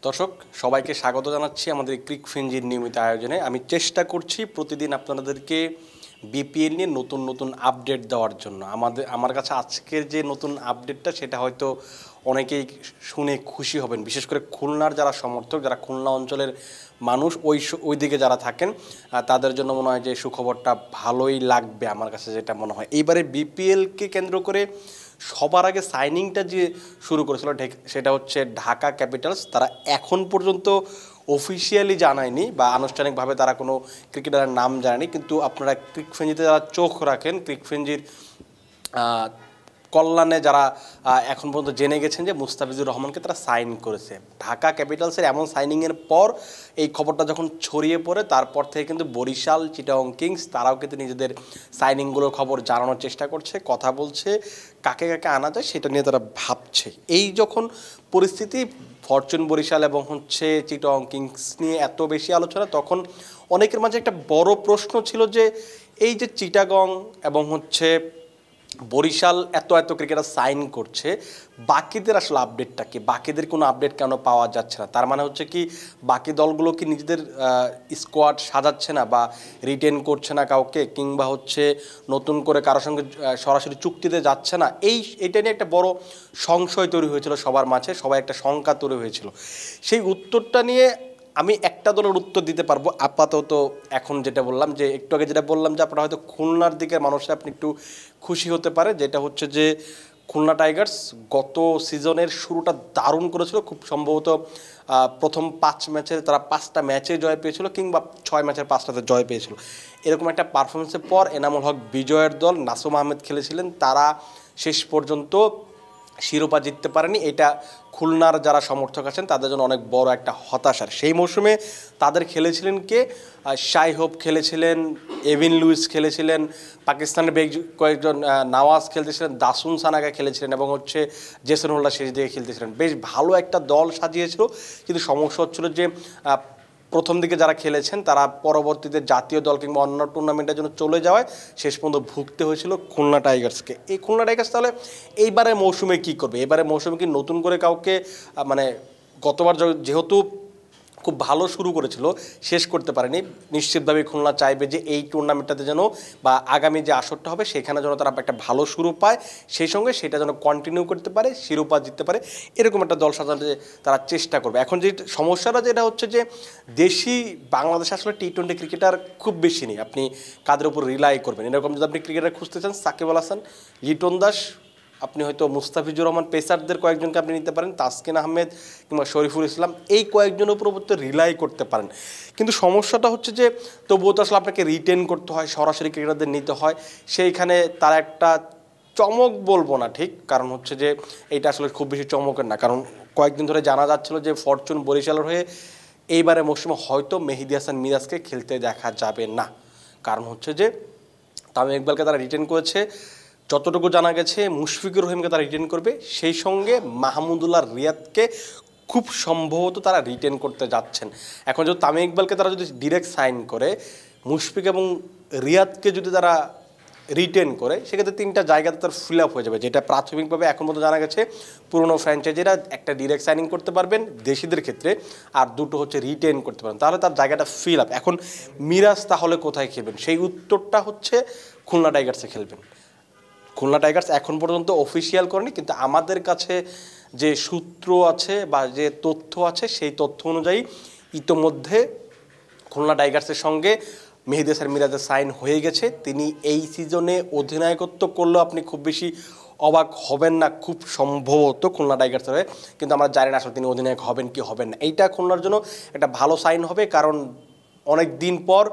দর্শক সবাইকে স্বাগত জানাচ্ছি আমাদের ক্রিকফিঞ্জির নিয়মিত আয়োজনে। আমি চেষ্টা করছি প্রতিদিন আপনাদেরকে বিপিএল নিয়ে নতুন নতুন আপডেট দেওয়ার জন্য। আমার কাছে আজকের যে নতুন আপডেটটা সেটা হয়তো অনেকেই শুনে খুশি হবেন, বিশেষ করে খুলনার যারা সমর্থক, যারা খুলনা অঞ্চলের মানুষ ওই দিকে যারা থাকেন তাদের জন্য মনে হয় যে সুখবরটা ভালোই লাগবে। আমার কাছে যেটা মনে হয়, এইবারে বিপিএলকে কেন্দ্র করে সবার আগে সাইনিংটা যে শুরু করেছিল সেটা হচ্ছে ঢাকা ক্যাপিটালস। তারা এখন পর্যন্ত অফিসিয়ালি জানায়নি বা আনুষ্ঠানিকভাবে তারা কোনো ক্রিকেটারের নাম জানায়নি, কিন্তু আপনারা ক্রিকফেঞ্জিতে যারা চোখ রাখেন, ক্রিকফেঞ্জির কল্যাণে যারা এখন পর্যন্ত জেনে গেছেন যে মুস্তাফিজুর রহমানকে তারা সাইন করেছে। ঢাকা ক্যাপিটালসের এমন সাইনিংয়ের পর এই খবরটা যখন ছড়িয়ে পড়ে, তারপর থেকে কিন্তু বরিশাল, চিটাগং কিংস তারাও কিন্তু নিজেদের সাইনিংগুলোর খবর জানানোর চেষ্টা করছে, কথা বলছে, কাকে কাকে আনা যায় সেটা নিয়ে তারা ভাবছে। এই যখন পরিস্থিতি, ফরচুন বরিশাল এবং চিটাগং কিংস নিয়ে এত বেশি আলোচনা, তখন অনেকের মাঝে একটা বড় প্রশ্ন ছিল যে এই যে চিটাগং এবং বরিশাল এত এত ক্রিকেটার সাইন করছে, বাকিদের আসলে আপডেটটা কি? বাকিদের কোনো আপডেট কেন পাওয়া যাচ্ছে না? তার মানে হচ্ছে কি বাকি দলগুলো কি নিজেদের স্কোয়াড সাজাচ্ছে না বা রিটেন করছে না কাউকে, কিংবা নতুন করে কারোর সঙ্গে সরাসরি চুক্তিতে যাচ্ছে না? এইটা নিয়ে একটা বড় সংশয় তৈরি হয়েছিল সবার মাঝে, সবাই একটা শঙ্কা তৈরি হয়েছিল। সেই উত্তরটা নিয়ে আমি একটা দলের উত্তর দিতে পারবো আপাতত। এখন যেটা বললাম, যে একটু আগে যেটা বললাম, যে আপনারা হয়তো খুলনার দিকের মানুষরা আপনি একটু খুশি হতে পারে, যেটা হচ্ছে যে খুলনা টাইগার্স গত সিজনের শুরুটা দারুণ করেছিল। খুব সম্ভবত প্রথম 5 ম্যাচে তারা 5টা ম্যাচে জয় পেয়েছিল, কিংবা 6 ম্যাচের 5টাতে জয় পেয়েছিল। এরকম একটা পারফরমেন্সের পর এনামুল হক বিজয়ের দল, নাসুম আহমেদ খেলেছিলেন, তারা শেষ পর্যন্ত শিরোপা জিততে পারেনি। এটা খুলনার যারা সমর্থক আছেন তাদের জন্য অনেক বড় একটা হতাশার। সেই মৌসুমে তাদের খেলেছিলেন কে? শাই হোপ খেলেছিলেন, এভিন লুইস খেলেছিলেন, পাকিস্তানের কয়েকজন নওয়াজ খেলতেছিলেন, দাসুন সানাগা খেলেছিলেন, এবং জেসন হোল্ডার শেষ দিকে খেলতেছিলেন। বেশ ভালো একটা দল সাজিয়েছিল, কিন্তু সমস্যা হচ্ছিল যে প্রথম দিকে যারা খেলেছেন তারা পরবর্তীতে জাতীয় দল কিংবা অন্য টুর্নামেন্টের জন্য চলে যাওয়ায় শেষ পর্যন্ত ভুগতে হয়েছিল খুলনা টাইগার্সকে। এই খুলনা টাইগার্স তাহলে এইবারে মৌসুমে কী করবে? এবারে মৌসুমে কি নতুন করে কাউকে, মানে গতবার যেহেতু খুব ভালো শুরু করেছিল, শেষ করতে পারেনি, নিশ্চিতভাবে খুলনা চাইবে যে এই টুর্নামেন্টটাতে যেন বা আগামী যে আসরটা হবে সেখানে যেন তারা একটা ভালো শুরু পায়, সেই সঙ্গে সেটা যেন কন্টিনিউ করতে পারে, শিরোপা জিততে পারে, এরকম একটা দল সাজাতে তারা চেষ্টা করবে। এখন যে সমস্যাটা যেটা হচ্ছে যে দেশি বাংলাদেশে আসলে টি-20 ক্রিকেটার খুব বেশি নেই। আপনি কাদের উপর রিলাই করবেন? এরকম যদি আপনি ক্রিকেটার খুঁজতে চান, সাকিব আল হাসান, লিটন দাস, আপনি হয়তো মুস্তাফিজুর রহমান, পেসারদের কয়েকজনকে আপনি নিতে পারেন, তাসকিন আহমেদ কিংবা শরীফুল ইসলাম, এই কয়েকজনের উপর রিলাই করতে পারেন। কিন্তু সমস্যাটা হচ্ছে যে তবুও তো আসলে আপনাকে রিটেন করতে হয়, সরাসরি ক্রিকেটারদের নিতে হয়। সেইখানে তার একটা চমক বলবো না ঠিক, কারণ যে এইটা আসলে খুব বেশি চমকের না, কারণ কয়েকদিন ধরে জানা যাচ্ছিল যে ফরচুন বরিশালের হয়ে এইবারে মৌসুমে হয়তো মেহেদী হাসান মিরাজকে খেলতে দেখা যাবে না। কারণ যে তামিম ইকবালকে তারা রিটেন করেছে, যতটুকু জানা গেছে মুশফিকুর রহিমকে তারা রিটেন করবে, সেই সঙ্গে মাহমুদুল্লাহ রিয়াদকে খুব সম্ভবত তারা রিটেন করতে যাচ্ছেন। এখন যদি তামিম ইকবালকে তারা যদি ডিরেক্ট সাইন করে, মুশফিক এবং রিয়াদকে যদি তারা রিটেন করে, সেক্ষেত্রে 3টা জায়গাতে তার ফিল আপ হয়ে যাবে, যেটা প্রাথমিকভাবে এখন পর্যন্ত জানা গেছে পুরনো ফ্র্যাঞ্চাইজিরা একটা ডিরেক্ট সাইনিং করতে পারবেন দেশিদের ক্ষেত্রে, আর দুটো রিটেন করতে পারবেন, তাহলে তার জায়গাটা ফিল আপ। এখন মিরাজ তাহলে কোথায় খেলবেন? সেই উত্তরটা খুলনা টাইগার্সে খেলবেন। খুলনা টাইগার্স এখন পর্যন্ত অফিসিয়াল করেনি, কিন্তু আমাদের কাছে যে সূত্র আছে বা যে তথ্য আছে সেই তথ্য অনুযায়ী ইতোমধ্যে খুলনা টাইগার্সের সঙ্গে মেহেদী হাসান মিরাজের সাইন হয়ে গেছে। তিনি এই সিজনে অধিনায়কত্ব করলেও আপনি খুব বেশি অবাক হবেন না, খুব সম্ভবত খুলনা টাইগার্সের হয়ে, কিন্তু আমরা জানি না আসলে তিনি অধিনায়ক হবেন কি হবেন না। এইটা খুলনার জন্য একটা ভালো সাইন হবে, কারণ অনেক দিন পর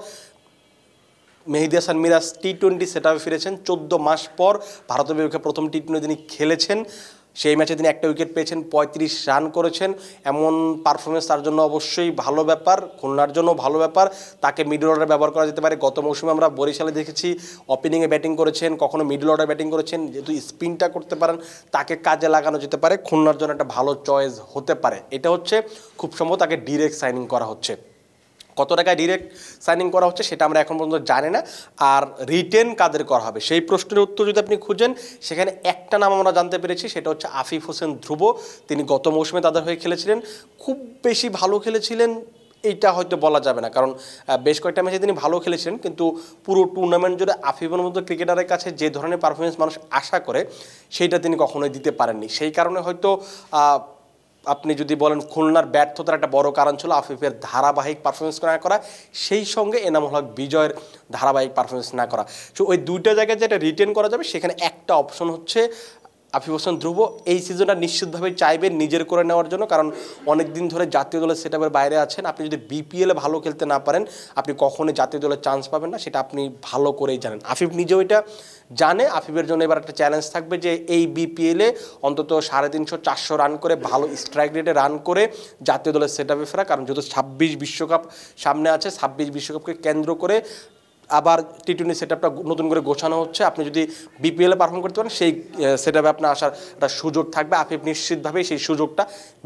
মেহেদী হাসান মিরাজ টি-20 সেটআপে ফিরেছেন। 14 মাস পর ভারতের বিপক্ষে প্রথম টি-20 তিনি খেলেছেন। সেই ম্যাচে তিনি একটা উইকেট পেয়েছেন, 35 রান করেছেন। এমন পারফরমেন্স তার জন্য অবশ্যই ভালো ব্যাপার, খুলনার জন্য ভালো ব্যাপার। তাকে মিডল অর্ডারে ব্যবহার করা যেতে পারে। গত মৌসুমে আমরা বরিশালে দেখেছি ওপেনিংয়ে ব্যাটিং করেছেন, কখনো মিডল অর্ডারে ব্যাটিং করেছেন, যেহেতু স্পিনটা করতে পারেন তাকে কাজে লাগানো যেতে পারে। খুলনার জন্য একটা ভালো চয়েস হতে পারে। এটা খুব সম্ভব তাকে ডিরেক্ট সাইনিং করা হচ্ছে। কত টাকায় ডিরেক্ট সাইনিং করা হচ্ছে সেটা আমরা এখন পর্যন্ত জানি না। আর রিটেন কাদের করা হবে সেই প্রশ্নের উত্তর যদি আপনি খুঁজেন, সেখানে একটা নাম আমরা জানতে পেরেছি, সেটা হচ্ছে আফিফ হোসেন ধ্রুব। তিনি গত মৌসুমে তাদের হয়ে খেলেছিলেন, খুব বেশি ভালো খেলেছিলেন এইটা হয়তো বলা যাবে না, কারণ বেশ কয়েকটা ম্যাচে তিনি ভালো খেলেছিলেন, কিন্তু পুরো টুর্নামেন্ট জুড়ে আফিফের মতো ক্রিকেটারের কাছে যে ধরনের পারফরমেন্স মানুষ আশা করে সেইটা তিনি কখনোই দিতে পারেননি। সেই কারণে হয়তো আপনি যদি বলেন খুলনার ব্যর্থতার একটা বড় কারণ ছিল আফিফের ধারাবাহিক পারফরমেন্স না করা, সেই সঙ্গে এনামুল হক বিজয়ের ধারাবাহিক পারফরমেন্স না করা। সো ওই দুইটা জায়গায় যেটা রিটেন করা যাবে সেখানে একটা অপশন হচ্ছে আফিফ হোসেন ধ্রুব। এই সিজনটা নিশ্চিতভাবে চাইবেন নিজের করে নেওয়ার জন্য, কারণ অনেক দিন ধরে জাতীয় দলের সেটআপের বাইরে আছেন। আপনি যদি বিপিএলে ভালো খেলতে না পারেন, আপনি কখনোই জাতীয় দলের চান্স পাবেন না, সেটা আপনি ভালো করেই জানেন। আফিফ নিজেও এটা জানে। আফিফের জন্য এবার একটা চ্যালেঞ্জ থাকবে যে এই বিপিএলে অন্তত 350-400 রান করে ভালো স্ট্রাইক রেটে রান করে জাতীয় দলের সেটআপে ফেরা, কারণ যেহেতু 26 বিশ্বকাপ সামনে আছে, 26 বিশ্বকাপকে কেন্দ্র করে আবার টি-20 সেটআপটা নতুন করে গোছানো হচ্ছে। আপনি যদি বিপিএলে পারফর্ম করতে পারেন, সেই সেটআপে আপনার আসার একটা সুযোগ থাকবে। আফিফ নিশ্চিতভাবেই সেই সুযোগটা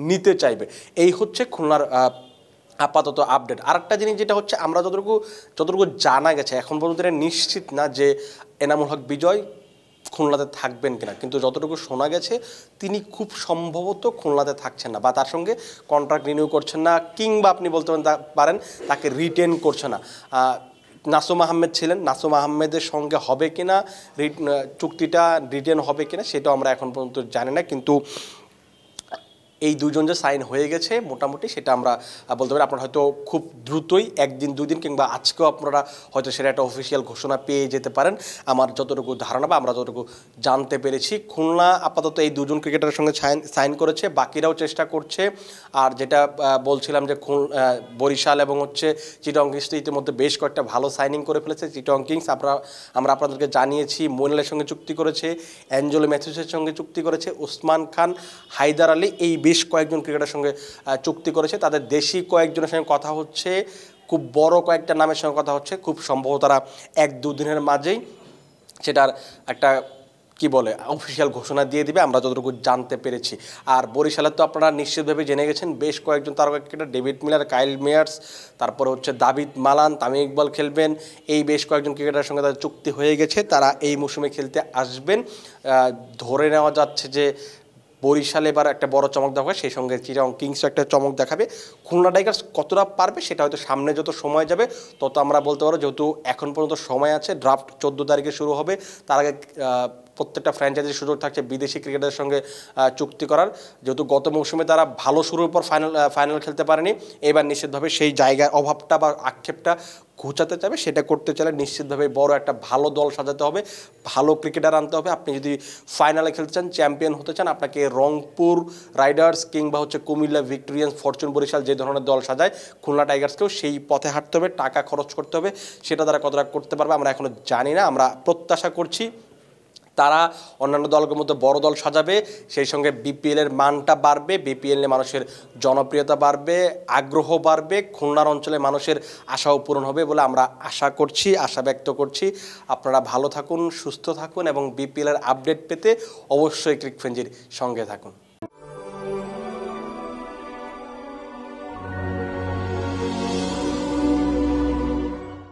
নিতে চাইবে। এই হচ্ছে খুলনার আপাতত আপডেট। আরেকটা জিনিস যেটা হচ্ছে, আমরা যতটুকু জানা গেছে এখন পর্যন্ত এটা নিশ্চিত না যে এনামুল হক বিজয় খুলনাতে থাকবেন কিনা, কিন্তু যতটুকু শোনা গেছে তিনি খুব সম্ভবত খুলনাতে থাকছেন না, বা তার সঙ্গে কন্ট্রাক্ট রিনিউ করছেন না, কিংবা আপনি বলতে পারেন তাকে রিটেন করছে না। নাসুম আহমেদ ছিলেন, নাসুম আহমেদের সঙ্গে হবে কিনা চুক্তিটা রিটেন হবে কিনা সেটাও আমরা এখন পর্যন্ত জানি না, কিন্তু এই দুজন যে সাইন হয়ে গেছে মোটামুটি সেটা আমরা বলতে পারি। আপনারা হয়তো খুব দ্রুতই 1 দিন 2 দিন কিংবা আজকেও আপনারা হয়তো সেটা একটা অফিসিয়াল ঘোষণা পেয়ে যেতে পারেন। আমার যতটুকু ধারণা বা আমরা যতটুকু জানতে পেরেছি, খুলনা আপাতত এই দুজন ক্রিকেটারের সঙ্গে সাইন করেছে, বাকিরাও চেষ্টা করছে। আর যেটা বলছিলাম যে বরিশাল এবং হচ্ছে চিটং কিংস ইতিমধ্যে বেশ কয়েকটা ভালো সাইনিং করে ফেলেছে। চিটং কিংস আমরা আপনাদেরকে জানিয়েছি মনিলের সঙ্গে চুক্তি করেছে, অ্যাঞ্জেলো ম্যাথিউসের সঙ্গে চুক্তি করেছে, ওসমান খান, হায়দার আলী, এই বেশ কয়েকজন ক্রিকেটারের সঙ্গে চুক্তি করেছে। তাদের দেশি কয়েকজনের সঙ্গে কথা হচ্ছে, খুব বড় কয়েকটা নামের সঙ্গে কথা হচ্ছে। খুব সম্ভবত তারা 1-2 দিনের মাঝেই সেটার একটা অফিসিয়াল ঘোষণা দিয়ে দিবে, আমরা যতটুকু জানতে পেরেছি। আর বরিশালের তো আপনারা নিশ্চিতভাবে জেনে গেছেন বেশ কয়েকজন তারকা ক্রিকেটার, ডেভিড মিলার, কাইল মেয়ার্স, তারপরে হচ্ছে দাভিদ মালান, তামিম ইকবাল খেলবেন। এই বেশ কয়েকজন ক্রিকেটারের সঙ্গে তাদের চুক্তি হয়ে গেছে, তারা এই মৌসুমে খেলতে আসবেন। ধরে নেওয়া যাচ্ছে যে বরিশালে এবার একটা বড় চমক দেখাবে, সেই সঙ্গে চিটাগং কিংসও একটা চমক দেখাবে। খুলনা টাইগার্স কতটা পারবে সেটা হয়তো সামনে যত সময় যাবে তত আমরা বলতে পারবো, যেহেতু এখন পর্যন্ত সময় আছে। ড্রাফট 14 তারিখে শুরু হবে, তার আগে প্রত্যেকটা ফ্র্যাঞ্চাইজির সুযোগ থাকছে বিদেশি ক্রিকেটারের সঙ্গে চুক্তি করার। যেহেতু গত মৌসুমে তারা ভালো শুরুর পর ফাইনাল খেলতে পারেনি, এবার নিশ্চিতভাবে সেই জায়গার অভাবটা বা আক্ষেপটা ঘুচাতে চাবে। সেটা করতে চাইলে নিশ্চিতভাবে বড় একটা ভালো দল সাজাতে হবে, ভালো ক্রিকেটার আনতে হবে। আপনি যদি ফাইনালে খেলতে চান, চ্যাম্পিয়ন হতে চান, আপনাকে রংপুর রাইডার্স কিংবা হচ্ছে কুমিল্লা ভিক্টোরিয়ান্স, ফরচুন বরিশাল যে ধরনের দল সাজায়, খুলনা টাইগার্সকেও সেই পথে হাঁটতে হবে, টাকা খরচ করতে হবে। সেটা তারা কতটা করতে পারবে আমরা এখনও জানি না। আমরা প্রত্যাশা করছি তারা অন্যান্য দলগুলোর মধ্যে বড় দল সাজাবে, সেই সঙ্গে বিপিএলের মানটা বাড়বে, বিপিএলে মানুষের জনপ্রিয়তা বাড়বে, আগ্রহ বাড়বে, খুলনার অঞ্চলে মানুষের আশাও পূরণ হবে বলে আমরা আশা করছি, আশা ব্যক্ত করছি। আপনারা ভালো থাকুন, সুস্থ থাকুন এবং বিপিএলের আপডেট পেতে অবশ্যই ক্রিক ফ্রেঞ্জির সঙ্গে থাকুন।